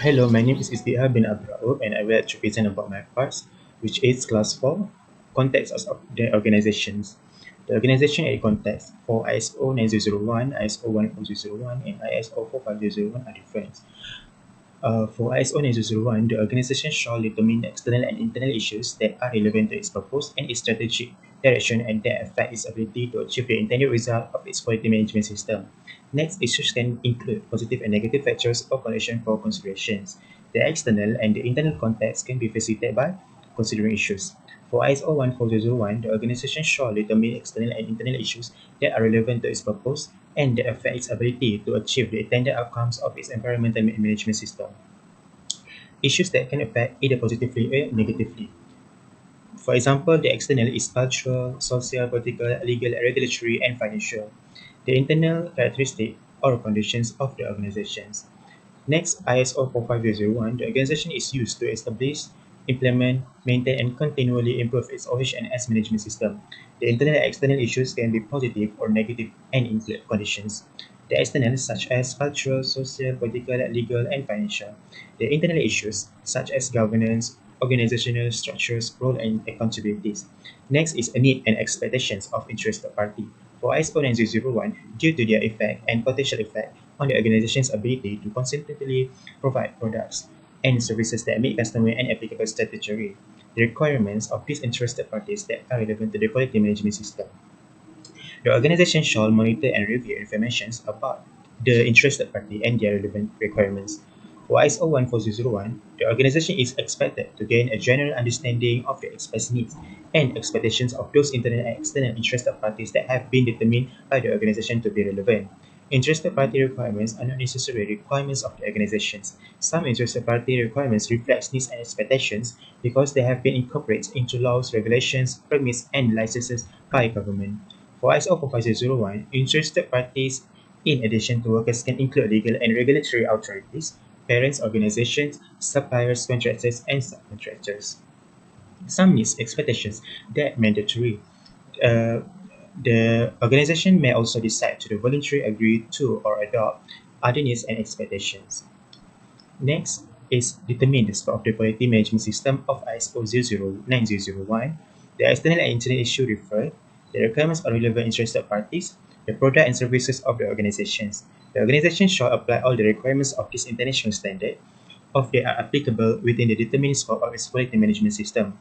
Hello, my name is Istihar bin Abdul and I will to present about my parts, which is class 4, context of the organizations. The organization and context for ISO 9001, ISO 14001, and ISO 45001 are different. For ISO 9001, the organization shall determine external and internal issues that are relevant to its purpose and its strategic direction and that affect its ability to achieve the intended result of its quality management system. Next, issues can include positive and negative factors or conditions for considerations. The external and the internal context can be facilitated by considering issues. For ISO 14001, the organization shall determine external and internal issues that are relevant to its purpose and that affect its ability to achieve the intended outcomes of its environmental management system. Issues that can affect either positively or negatively. For example, the external is cultural, social, political, legal, regulatory, and financial. The internal characteristic or conditions of the organizations. Next, ISO 45001, the organization is used to establish, implement, maintain, and continually improve its OH&S management system. The internal and external issues can be positive or negative and include conditions. The external, such as cultural, social, political, legal, and financial. The internal issues, such as governance, organizational structures, role, and accountabilities. Next is a need and expectations of interested party. For ISO 9001, due to their effect and potential effect on the organization's ability to consistently provide products and services that meet customer and applicable statutory the requirements of these interested parties that are relevant to the quality management system. The organization shall monitor and review information about the interested party and their relevant requirements. For ISO 14001, the organization is expected to gain a general understanding of the express needs and expectations of those internal and external interested parties that have been determined by the organization to be relevant. Interested party requirements are not necessarily requirements of the organizations. Some interested party requirements reflect needs and expectations because they have been incorporated into laws, regulations, permits, and licenses by government. For ISO 45001, interested parties, in addition to workers, can include legal and regulatory authorities, parents, organizations, suppliers, contractors, and subcontractors. Some needs expectations that mandatory. Uh, the organization may also decide to voluntarily agree to or adopt other needs and expectations. Next is determine the scope of the quality management system of ISO 9001. The external and internal issue referred, the requirements of relevant interested parties, the product and services of the organizations. The organization shall apply all the requirements of this international standard if they are applicable within the determined scope of its quality management system.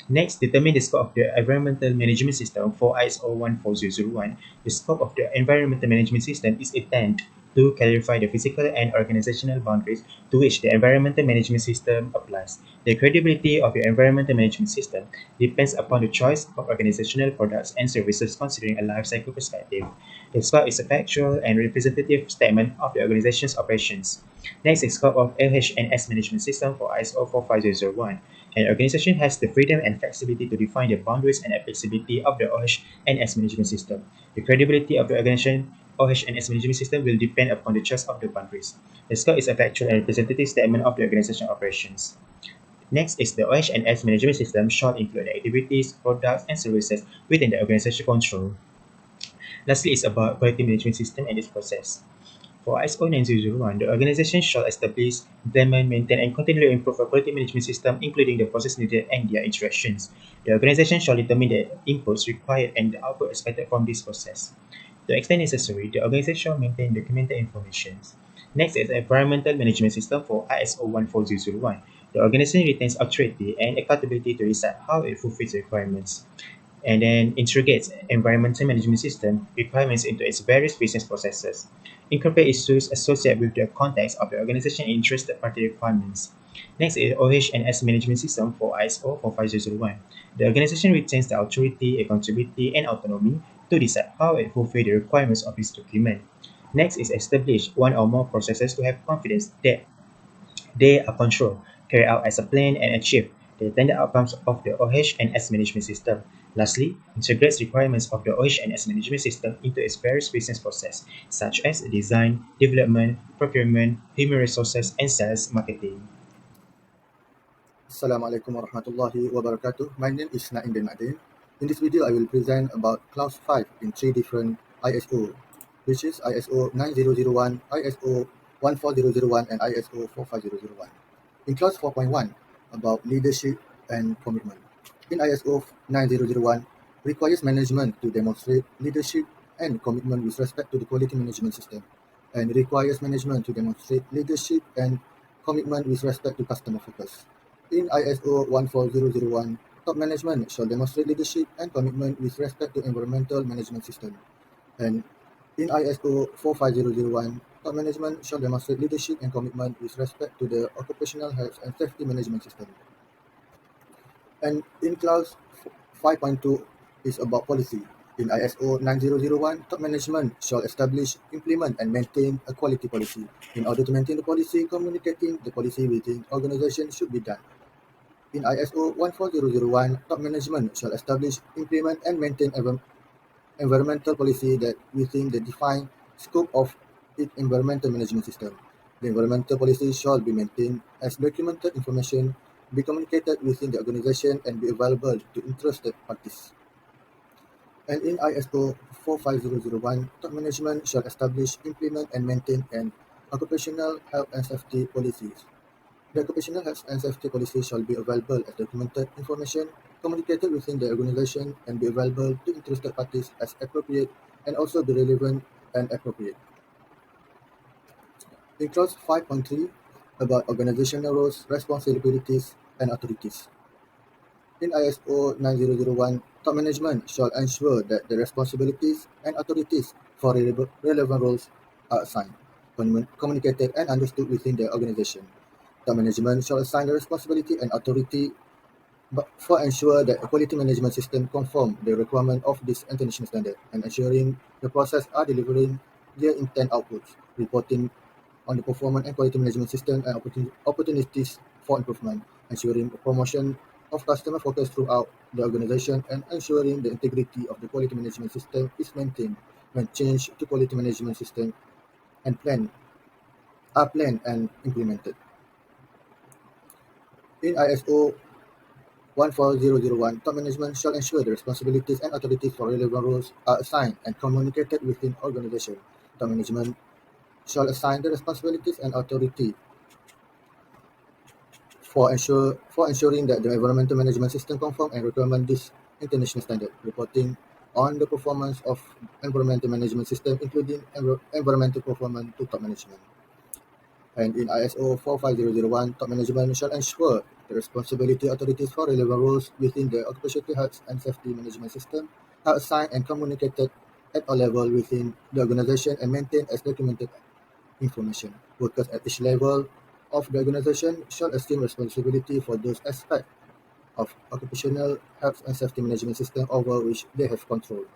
Next, determine the scope of the environmental management system for ISO 14001. The scope of the environmental management system is intended to clarify the physical and organizational boundaries to which the environmental management system applies. The credibility of the environmental management system depends upon the choice of organizational products and services considering a life cycle perspective. The scope is a factual and representative statement of the organization's operations. Next is scope of LH&S management system for ISO 45001. An organization has the freedom and flexibility to define the boundaries and applicability of the OH&S management system. The credibility of the organization OH&S management system will depend upon the choice of the boundaries. The scope is a factual and representative statement of the organization operations. Next is the OH&S management system shall include the activities, products, and services within the organization control. Lastly is about quality management system and its process. For ISO 9001, the organization shall establish, implement, maintain, and continually improve a quality management system, including the process needed and their interactions. The organization shall determine the inputs required and the output expected from this process. To extent necessary, the organization shall maintain documented information. Next is the environmental management system for ISO 14001. The organization retains authority and accountability to decide how it fulfills requirements and then integrates environmental management system requirements into its various business processes, incorporate issues associated with the context of the organization and interested party requirements. Next is OH&S management system for ISO 45001. The organization retains the authority, accountability, and autonomy to decide how it fulfills the requirements of its document. Next is establish one or more processes to have confidence that they are controlled, carried out as a plan, and achieve the intended outcomes of the OH&S management system. Lastly, integrates requirements of the OH&S management system into its various business processes, such as design, development, procurement, human resources, and sales marketing. Assalamualaikum warahmatullahi wabarakatuh. My name is Naim bin Madin. In this video, I will present about Clause 5 in 3 different ISO, which is ISO 9001, ISO 14001 and ISO 45001. In clause 4.1 about leadership and commitment. In ISO 9001 requires management to demonstrate leadership and commitment with respect to the quality management system, and requires management to demonstrate leadership and commitment with respect to customer focus. In ISO 14001, top management shall demonstrate leadership and commitment with respect to environmental management system. And in ISO 45001, top management shall demonstrate leadership and commitment with respect to the occupational health and safety management system. And in clause 5.2 is about policy. In ISO 9001, top management shall establish, implement, and maintain a quality policy. In order to maintain the policy, communicating the policy within organization should be done. In ISO 14001, top management shall establish, implement, and maintain environmental policy that within the defined scope of its environmental management system. The environmental policy shall be maintained as documented information, be communicated within the organization, and be available to interested parties. And in ISO 45001, top management shall establish, implement, and maintain an occupational health and safety policies. The occupational health and safety policy shall be available as documented information, communicated within the organization, and be available to interested parties as appropriate, and also be relevant and appropriate. In clause 5.3 about organizational roles, responsibilities, and authorities. In ISO 9001, top management shall ensure that the responsibilities and authorities for relevant roles are assigned, communicated, and understood within the organization. Top management shall assign the responsibility and authority for ensure that a quality management system conform the requirement of this international standard, and ensuring the process are delivering their intent outputs, reporting on the performance and quality management system and opportunities for improvement, ensuring the promotion of customer focus throughout the organization, and ensuring the integrity of the quality management system is maintained when change to quality management system and are planned and implemented. In ISO 14001, top management shall ensure the responsibilities and authorities for relevant roles are assigned and communicated within organization. Top management shall assign the responsibilities and authority for ensuring that the environmental management system conform and requirement this international standard, reporting on the performance of environmental management system, including environmental performance to top management. And in ISO 45001, top management shall ensure the responsibility authorities for relevant roles within the occupational health and safety management system are assigned and communicated at all levels within the organization and maintained as documented information. Workers at each level of the organization shall assume responsibility for those aspects of occupational health and safety management system over which they have control.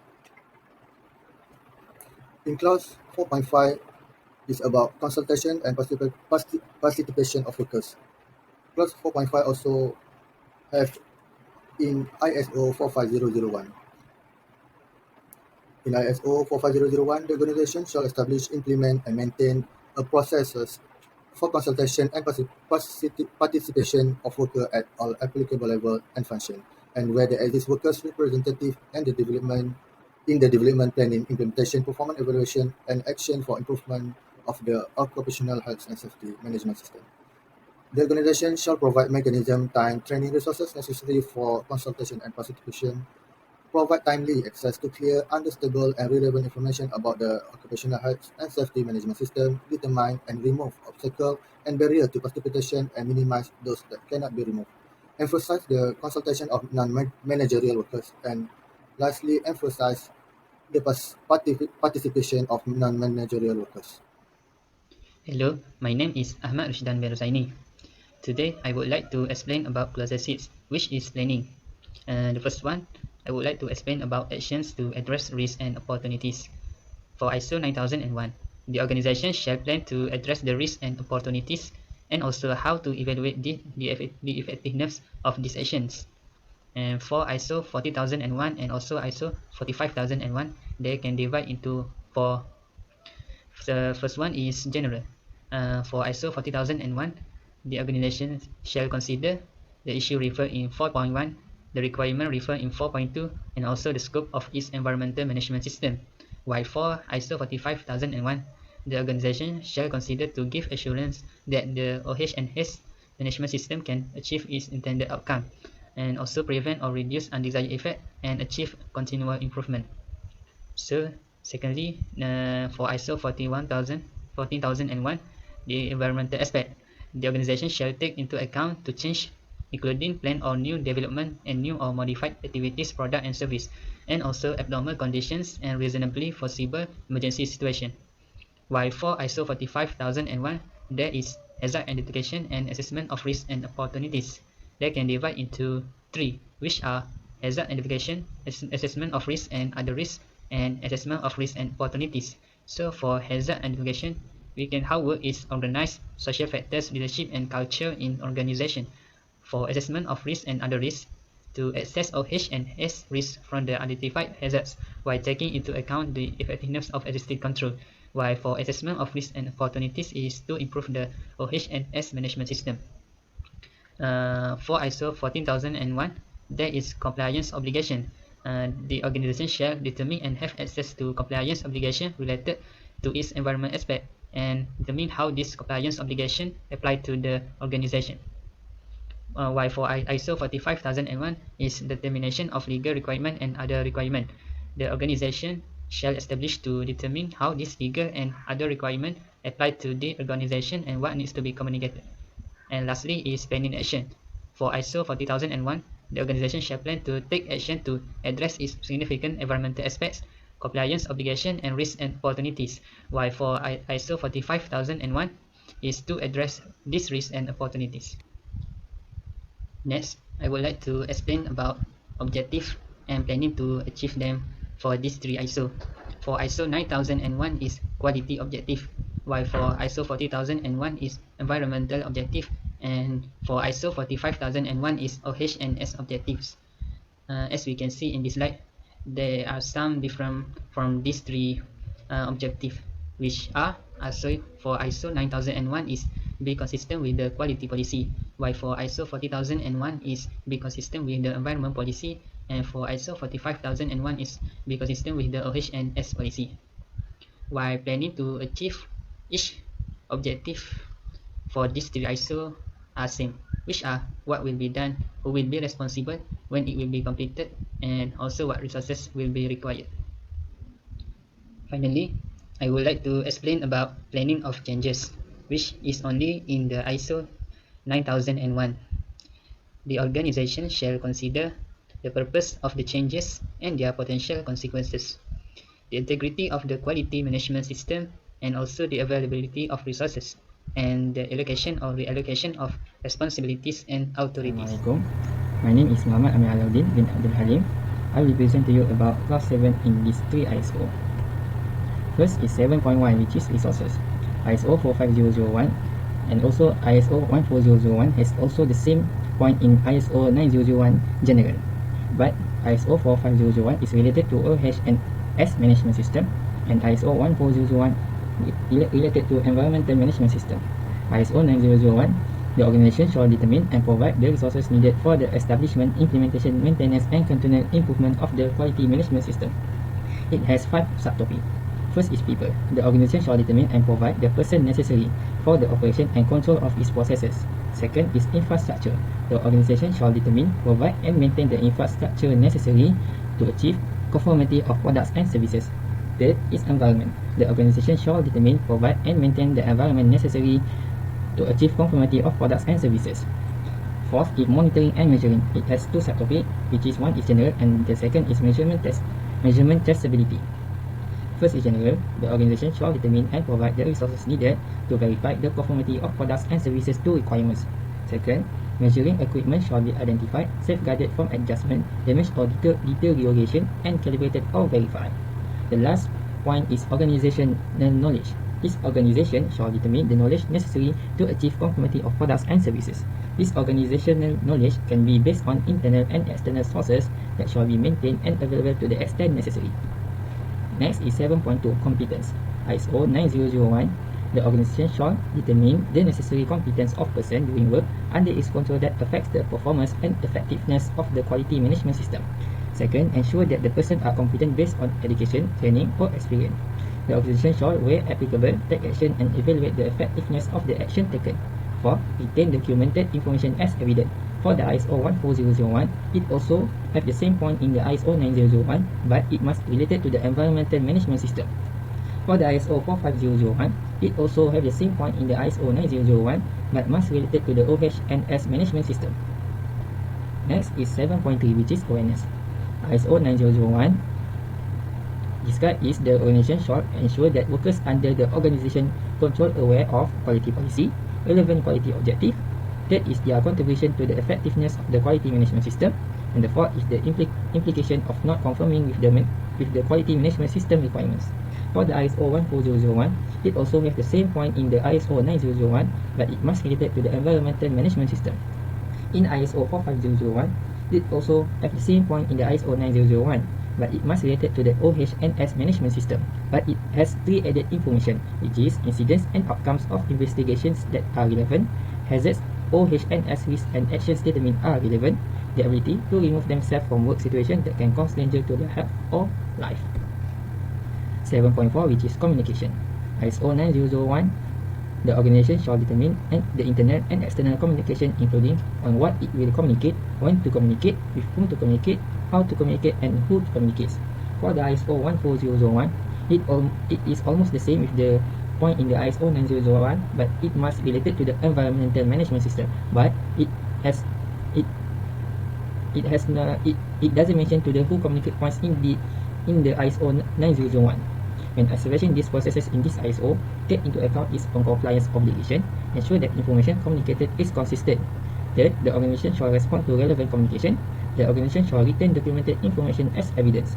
In clause 4.5 is about consultation and participation of workers. Clause 4.5 also have in ISO 45001. In ISO 45001, the organization shall establish, implement, and maintain a processes for consultation and participation of workers at all applicable level and function, and where there exist workers representative and the development planning, implementation, performance evaluation, and action for improvement of the occupational health and safety management system. The organization shall provide mechanism, time, training resources necessary for consultation and participation, provide timely access to clear, understandable, and relevant information about the occupational health and safety management system, determine and remove obstacles and barriers to participation, and minimize those that cannot be removed. Emphasize the consultation of non-managerial workers, and lastly, emphasize the participation of non-managerial workers. Hello, my name is Ahmad Rushdan Berusaini. Today, I would like to explain about clause 6, which is planning. The first one, I would like to explain about actions to address risks and opportunities. For ISO 9001, the organization shall plan to address the risks and opportunities, and also how to evaluate the effectiveness of these actions. And for ISO 40001 and also ISO 45001, they can divide into four. The first one is general. For ISO 40001, the organization shall consider the issue referred in 4.1, the requirement referred in 4.2, and also the scope of its environmental management system. While for ISO 45001, the organization shall consider to give assurance that the OH&S management system can achieve its intended outcome, and also prevent or reduce undesired effect and achieve continual improvement. So, secondly, for ISO 14001, the environmental aspect, the organization shall take into account to change, including planned or new development and new or modified activities, product and service, and also abnormal conditions and reasonably foreseeable emergency situation. While for ISO 45001, there is hazard identification and assessment of risks and opportunities. They can divide into three, which are hazard identification, assessment of risks and other risks, and assessment of risks and opportunities. So for hazard identification, how work is organized, social factors, leadership, and culture in organization. For assessment of risks and other risks, to assess OH and S risks from the identified hazards while taking into account the effectiveness of existing control. While for assessment of risks and opportunities is to improve the OH and S management system. For ISO 14001, there is compliance obligation. The organization shall determine and have access to compliance obligation related to its environment aspect and determine how this compliance obligation apply to the organization. While for ISO 45001 is determination of legal requirement and other requirement. The organization shall establish to determine how this legal and other requirement apply to the organization and what needs to be communicated. And lastly is planning action. For ISO 40001, the organization shall plan to take action to address its significant environmental aspects, compliance obligation, and risks and opportunities. While for ISO 45001 is to address these risks and opportunities. Next, I would like to explain about objective and planning to achieve them for these three ISO. For ISO 9001 is quality objective, while for ISO 40001 is environmental objective, and for ISO 45001 is OH and S objectives. As we can see in this slide, there are some different from these three objectives, which are also for ISO 9001 is be consistent with the quality policy, while for ISO 40001 is be consistent with the environment policy, and for ISO 45001 is be consistent with the OH and S policy. While planning to achieve each objective for these three ISO are same, which are what will be done, who will be responsible, when it will be completed, and also what resources will be required. Finally, I would like to explain about planning of changes, which is only in the ISO 9001. The organization shall consider the purpose of the changes and their potential consequences, the integrity of the quality management system, and also the availability of resources, and the allocation or reallocation of responsibilities and authorities. Assalamualaikum. My name is Muhammad Amir Alauddin bin Abdul Halim. I will present to you about class 7 in these three ISO. First is 7.1, which is resources. ISO 45001 and also ISO 14001 has also the same point in ISO 9001 general, but ISO 45001 is related to OH and S management system, and ISO 14001 related to environmental management system. ISO 9001, the organization shall determine and provide the resources needed for the establishment, implementation, maintenance, and continual improvement of the quality management system. It has 5 subtopics. First is people. The organization shall determine and provide the person necessary for the operation and control of its processes. Second is infrastructure. The organization shall determine, provide, and maintain the infrastructure necessary to achieve conformity of products and services. Third is environment. The organization shall determine, provide, and maintain the environment necessary to achieve conformity of products and services. Fourth is monitoring and measuring. It has 2 subtopics, which is one is general and the second is measurement testability. First is general. The organization shall determine and provide the resources needed to verify the conformity of products and services to requirements. Second, measuring equipment shall be identified, safeguarded from adjustment, damage or deterioration, and calibrated or verified. The last point is organizational knowledge. This organization shall determine the knowledge necessary to achieve conformity of products and services. This organizational knowledge can be based on internal and external sources that shall be maintained and available to the extent necessary. Next is 7.2 competence. ISO 9001. The organization shall determine the necessary competence of person doing work under its control that affects the performance and effectiveness of the quality management system. Second, ensure that the person are competent based on education, training, or experience. The organization shall, where applicable, take action and evaluate the effectiveness of the action taken. 4. Retain documented information as evidence. For the ISO 14001, it also have the same point in the ISO 9001, but it must be related to the environmental management system. For the ISO 45001, it also have the same point in the ISO 9001, but must be related to the OHS management system. Next is 7.3, which is ONS. ISO 9001 described is the organization shall ensure that workers under the organization control aware of quality policy, relevant quality objective. Third is their contribution to the effectiveness of the quality management system. And the fourth is the implication of not conforming with the quality management system requirements. For the ISO 14001, it also has the same point in the ISO 9001, but it must be related to the environmental management system. In ISO 45001, it also has the same point in the ISO 9001, but it must be related to the OHS management system. But it has 3 added information, which is incidents and outcomes of investigations that are relevant, hazards, OHS risks and actions determined are relevant, the ability to remove themselves from work situation that can cause danger to their health or life. 7.4, which is communication. ISO 9001, the organization shall determine the internal and external communication, including on what it will communicate, when to communicate, with whom to communicate, how to communicate, and who communicates. For the ISO 14001, it is almost the same with the point in the ISO 9001, but it must be related to the environmental management system. But it doesn't mention to the who communicate points in the ISO 9001. When observing these processes in this ISO, take into account its compliance obligation, ensure that information communicated is consistent. Third, the organization shall respond to relevant communication. The organization shall retain documented information as evidence.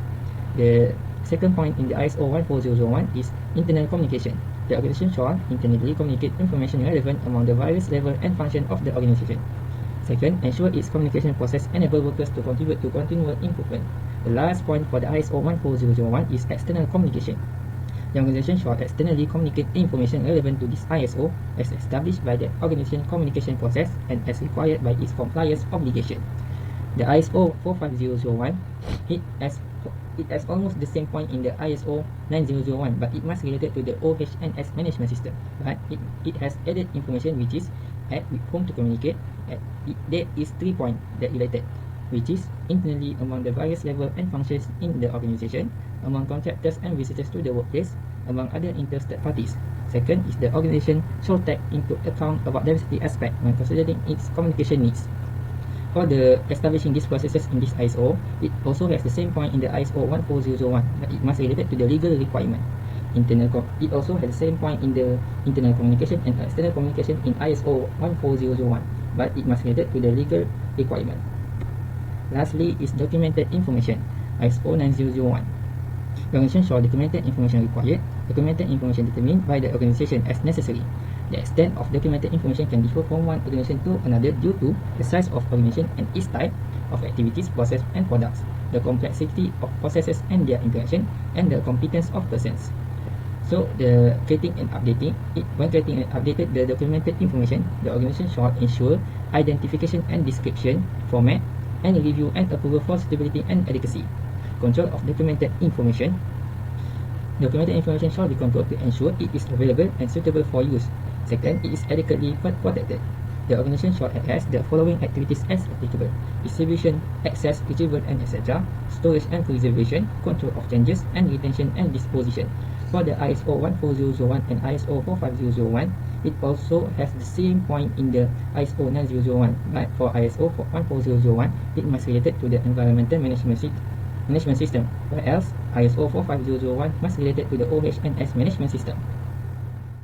The second point in the ISO 14001 is internal communication. The organization shall internally communicate information relevant among the various levels and functions of the organization. Second, ensure its communication process enable workers to contribute to continual improvement. The last point for the ISO 14001 is external communication. The organization shall externally communicate information relevant to this ISO as established by the organization communication process and as required by its compliance obligation. The ISO 45001, it has almost the same point in the ISO 9001, but it must be related to the OHS management system. But it has added information, which is at with whom to communicate. There is 3 points that related, which is internally among the various levels and functions in the organization, among contractors and visitors to the workplace, among other interested parties. Second is the organization shall take into account about diversity aspect when considering its communication needs. For the establishing these processes in this ISO, it also has the same point in the ISO 14001, but it must be related to the legal requirement. It also has the same point in the internal communication and external communication in ISO 14001, but it must be related to the legal requirement. Lastly is documented information, ISO 9001. The organization shall documented information required, documented information determined by the organization as necessary. The extent of documented information can differ from one organization to another due to the size of organization and its type of activities, process, and products, the complexity of processes and their interaction, and the competence of persons. So, when creating and updating the documented information, the organization shall ensure identification and description, format, and review and approval for suitability and adequacy. Control of documented information. Documented information shall be controlled to ensure it is available and suitable for use. Second, it is adequately protected. The organization shall has the following activities as applicable: distribution, access, retrieval, and etc., storage and preservation, control of changes, and retention and disposition. For the ISO 14001 and ISO 45001, it also has the same point in the ISO 9001, but for ISO 14001, it must be related to the environmental management system, whereas ISO 45001 must be related to the OHS management system.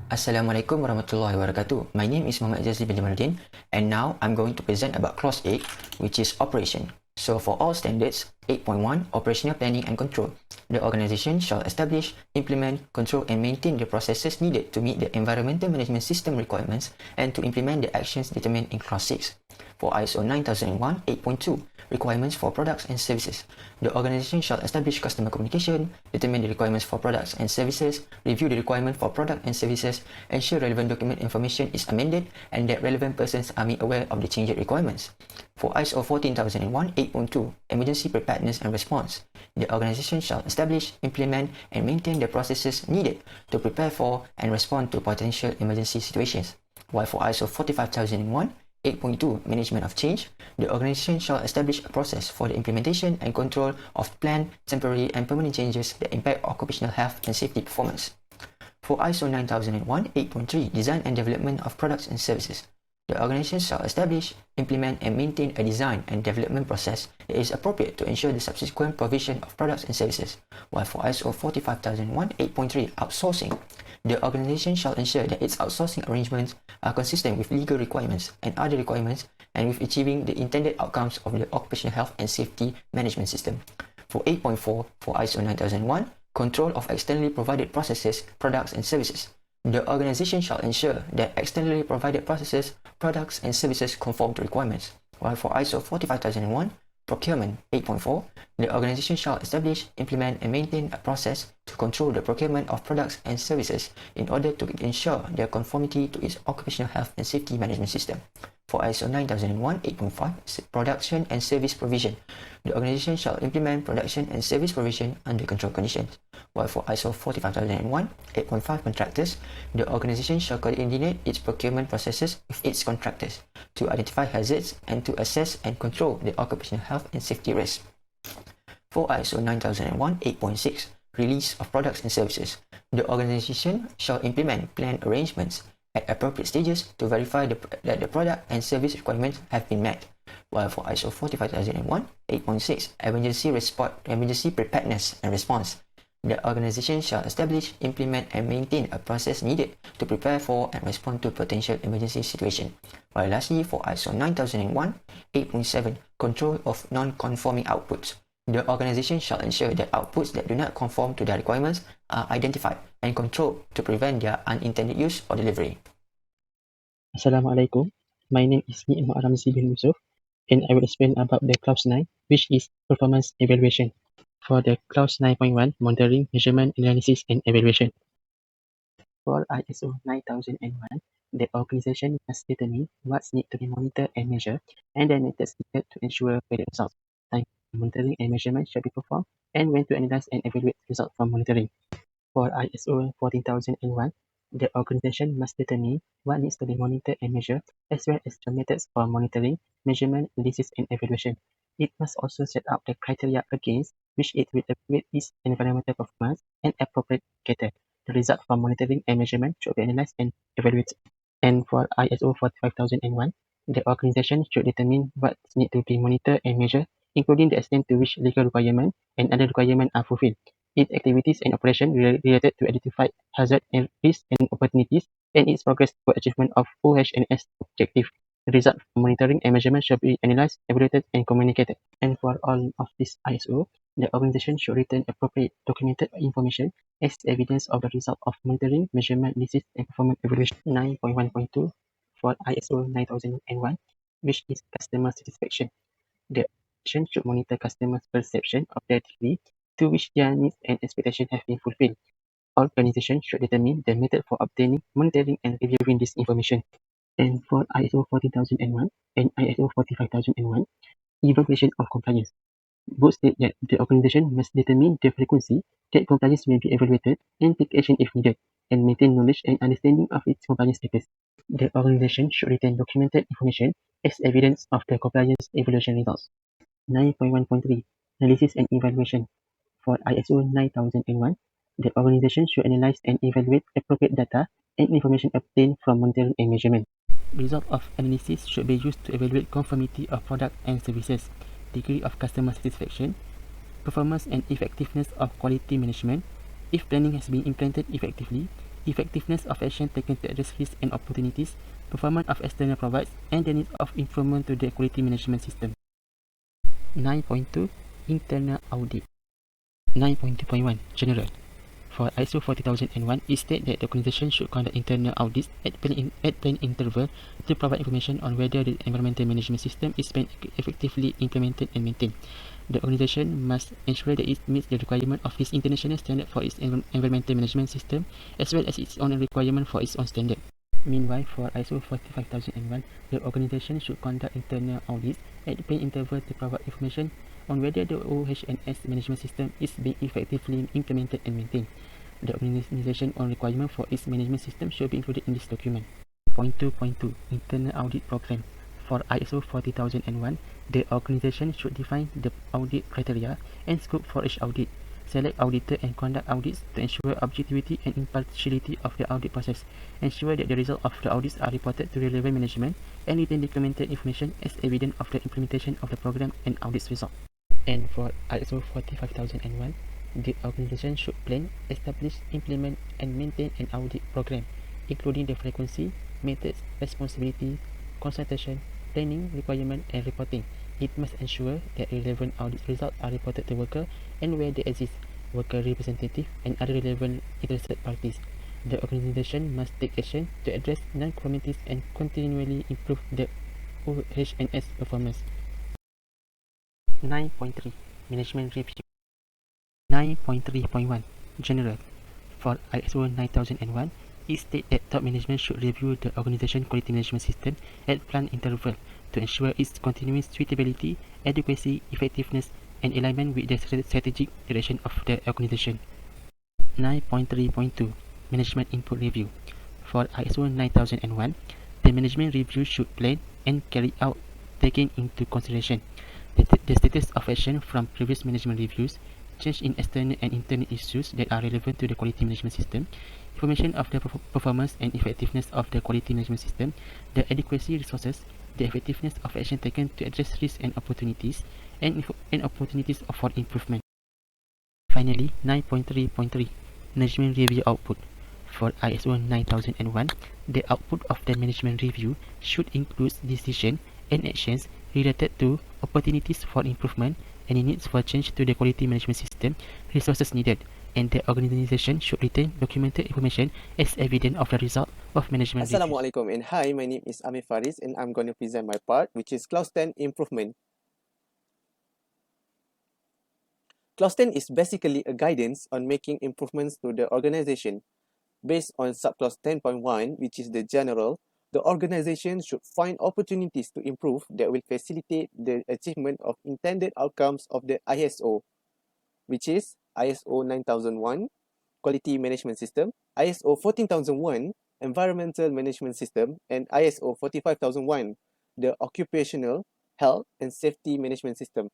Assalamualaikum warahmatullahi wabarakatuh. My name is Muhammad Jazli bin Jamaluddin, and now I'm going to present about Clause 8, which is operation. So for all standards, 8.1, operational planning and control, the organization shall establish, implement, control and maintain the processes needed to meet the environmental management system requirements and to implement the actions determined in Clause 6. For ISO 9001, 8.2, requirements for products and services. The organization shall establish customer communication, determine the requirements for products and services, review the requirement for product and services, ensure relevant document information is amended, and that relevant persons are made aware of the changed requirements. For ISO 14001 8.2, Emergency Preparedness and Response, the organization shall establish, implement, and maintain the processes needed to prepare for and respond to potential emergency situations. While for ISO 45001 8.2 Management of Change, the organization shall establish a process for the implementation and control of planned, temporary, and permanent changes that impact occupational health and safety performance. For ISO 9001 8.3 Design and Development of Products and Services, the organization shall establish, implement, and maintain a design and development process that is appropriate to ensure the subsequent provision of products and services. While for ISO 45001 8.3 Outsourcing, the organization shall ensure that its outsourcing arrangements are consistent with legal requirements and other requirements and with achieving the intended outcomes of the occupational health and safety management system. For 8.4, for ISO 9001, Control of externally provided processes, products, and services, the organization shall ensure that externally provided processes, products, and services conform to requirements. While for ISO 45001, Procurement 8.4, the organization shall establish, implement, and maintain a process to control the procurement of products and services in order to ensure their conformity to its occupational health and safety management system. For ISO 9001 8.5, Production and Service Provision, the organization shall implement production and service provision under controlled conditions. While for ISO 45001 8.5 Contractors, the organization shall coordinate its procurement processes with its contractors to identify hazards and to assess and control the occupational health and safety risks. For ISO 9001 8.6 Release of Products and Services, the organization shall implement planned arrangements at appropriate stages to verify that the product and service requirements have been met. While for ISO 45001 8.6 Emergency Preparedness and Response, the organization shall establish, implement, and maintain a process needed to prepare for and respond to potential emergency situations. While lastly, for ISO 9001 8.7 Control of Non-Conforming Outputs, the organization shall ensure that outputs that do not conform to their requirements are identified and controlled to prevent their unintended use or delivery. Assalamualaikum. My name is Ni'ma Ramzi bin Yusuf, and I will explain about the Clause 9, which is Performance Evaluation. For the Clause 9.1, Monitoring, Measurement, Analysis, and Evaluation. For ISO 9001, the organization must determine what's need to be monitored and measured, and the methods needed to ensure valid results. Time monitoring and measurement shall be performed, and when to analyze and evaluate results from monitoring. For ISO 14001, the organization must determine what needs to be monitored and measured, as well as the methods for monitoring, measurement, analysis, and evaluation. It must also set out the criteria against which it will evaluate its environmental performance and appropriate indicator. The result from monitoring and measurement should be analyzed and evaluated. And for ISO 45001, the organization should determine what needs to be monitored and measured, including the extent to which legal requirements and other requirements are fulfilled. Its activities and operations related to identify hazards and risks and opportunities, and its progress for achievement of OHS objective. The result from monitoring and measurement should be analyzed, evaluated, and communicated. And for all of this ISO, the organization should return appropriate documented information as evidence of the result of monitoring, measurement, analysis, and performance evaluation. 9.1.2 for ISO 9001, which is customer satisfaction. The organization should monitor customers' perception of their degree to which their needs and expectations have been fulfilled. All organizations should determine the method for obtaining, monitoring, and reviewing this information. And for ISO 14001 and ISO 45001, evaluation of compliance. Both state that the organization must determine the frequency that compliance may be evaluated and take action if needed, and maintain knowledge and understanding of its compliance status. The organization should retain documented information as evidence of the compliance evaluation results. 9.1.3 Analysis and Evaluation. For ISO 9001, the organization should analyze and evaluate appropriate data and information obtained from monitoring and measurement. Result of analysis should be used to evaluate conformity of product and services, degree of customer satisfaction, performance and effectiveness of quality management, if planning has been implemented effectively, effectiveness of action taken to address risks and opportunities, performance of external providers, and the needs of improvement to the quality management system. 9.2 Internal Audit. 9.2.1 General. For ISO 40001, it states that the organization should conduct internal audits at planned interval to provide information on whether the environmental management system is being effectively implemented and maintained. The organization must ensure that it meets the requirement of its international standard for its environmental management system, as well as its own requirement for its own standard. Meanwhile, for ISO 45001, the organization should conduct internal audits at planned interval to provide information on whether the OHS management system is being effectively implemented and maintained. The organization own requirement for its management system should be included in this document. Point 2.2 Internal Audit Program. For ISO 40001, the organization should define the audit criteria and scope for each audit, select auditor and conduct audits to ensure objectivity and impartiality of the audit process, ensure that the results of the audits are reported to relevant management, and retain documented information as evidence of the implementation of the program and audits result. And for ISO 45001, the organization should plan, establish, implement, and maintain an audit program, including the frequency, methods, responsibility, consultation, planning, requirement, and reporting. It must ensure that relevant audit results are reported to worker and where they exist, worker representative, and other relevant interested parties. The organization must take action to address non-conformities and continually improve the OHS performance. 9.3 Management Review. 9.3.1 General. For ISO 9001, it states that top management should review the organization quality management system at planned interval to ensure its continuous suitability, adequacy, effectiveness, and alignment with the strategic direction of the organization. 9.3.2 Management Input Review. For ISO 9001, the management review should plan and carry out taking into consideration the status of action from previous management reviews, change in external and internal issues that are relevant to the quality management system, information of the performance and effectiveness of the quality management system, the adequacy resources, the effectiveness of action taken to address risks and opportunities, and opportunities for improvement. Finally, 9.3.3 Management Review Output. For ISO 9001, the output of the management review should include decisions and actions related to opportunities for improvement, any needs for change to the quality management system, resources needed, and the organization should retain documented information as evidence of the result of management reviews. Assalamualaikum and hi, my name is Amir Faris and I'm going to present my part, which is Clause 10 Improvement. Clause 10 is basically a guidance on making improvements to the organization. Based on subclause 10.1, which is the general, the organization should find opportunities to improve that will facilitate the achievement of intended outcomes of the ISO, which is ISO 9001, Quality Management System, ISO 14001, Environmental Management System, and ISO 45001, the Occupational Health and Safety Management System.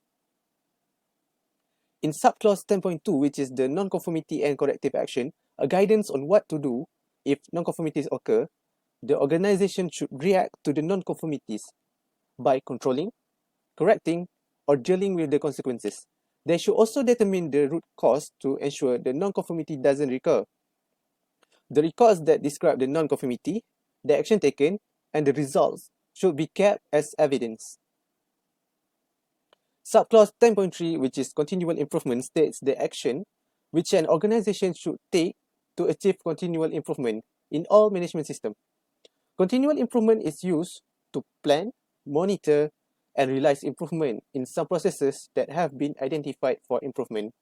In subclause 10.2, which is the non-conformity and corrective action, a guidance on what to do if non-conformities occur, the organization should react to the non-conformities by controlling, correcting, or dealing with the consequences. They should also determine the root cause to ensure the non-conformity doesn't recur. The records that describe the non-conformity, the action taken, and the results should be kept as evidence. Subclause 10.3, which is continual improvement, states the action which an organization should take to achieve continual improvement in all management systems. Continual improvement is used to plan, monitor, and realize improvement in some processes that have been identified for improvement.